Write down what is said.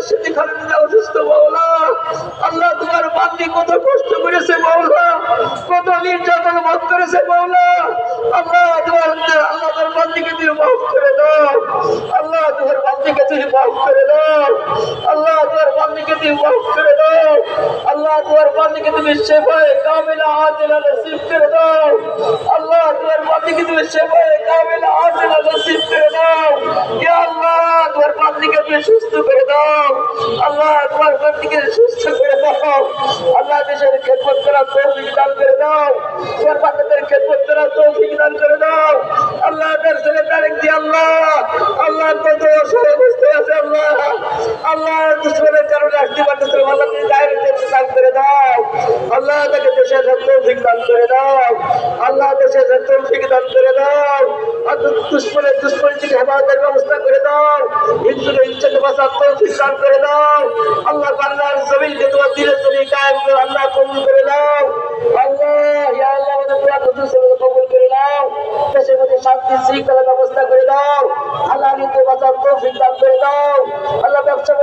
সেটি খালেদা অসুস্থ মাওলা। আল্লাহ তোমার বান্দি কত কষ্ট করেছে মাওলা, কত নির্যাতন ভোগ করেছে মাওলা। আল্লাহ তোমার বান্দিকে তুমি মাফ করে দাও। আল্লাহ তোমার বান্দিকে তুমি মাফ করে দাও। আল্লাহ তোমার বান্দিকে তুমি মাফ করে দাও। আল্লাহ তোমার বান্দিকে তুমি সেবায়ে কামিলা আজিলা নসিব করে দাও। আল্লাহ তোমার বান্দিকে তুমি সেবায়ে কামিলা আজিলা নসিব করে দাও। ইয়া আল্লাহ তোমার বান্দিকে তুমি সুস্থ করে দাও। আল্লাহ তোমার বান্দিকে সুস্থ করে দাও। আল্লাহ দেশের খেদমত করার তৌফিক দান করে দাও। তোমার বান্দাদের খেদমত করার তৌফিক দান করে দাও। আল্লাহ তার ছেলে তারেক দি আল্লাহ আল্লাহ কত অসহায় অবস্থায় আছে আল্লাহ। আল্লাহ দুশ্মনের কারণে আসতে পারতেছে আল্লাহ তুমি ডাইরেক্ট দান করে দাও। আল্লাহ তাকে দেশের তৌফিক দান করে দাও। আল্লাহ দেশের তৌফিক দান করে দাও। আর দুশ্মনের থেকে হেফাজতের ব্যবস্থা করে দাও। হিন্দুদের ইচ্ছাকে বাঁচার তৌফিক দান করে দাও। আল্লাহ বাংলার জমিনকে তোমার দিনের জন্য কায়েম করে আল্লাহ কবুল করে দাও। আল্লাহ ইয়া আল্লাহ আমাদের দোয়া কবুল করে দাও। দেশের মধ্যে শান্তি শৃঙ্খলার ব্যবস্থা করে দাও। আল্লাহ নিতে বাঁচার তৌফিক দান করে দাও। আল্লাহ ব্যবসা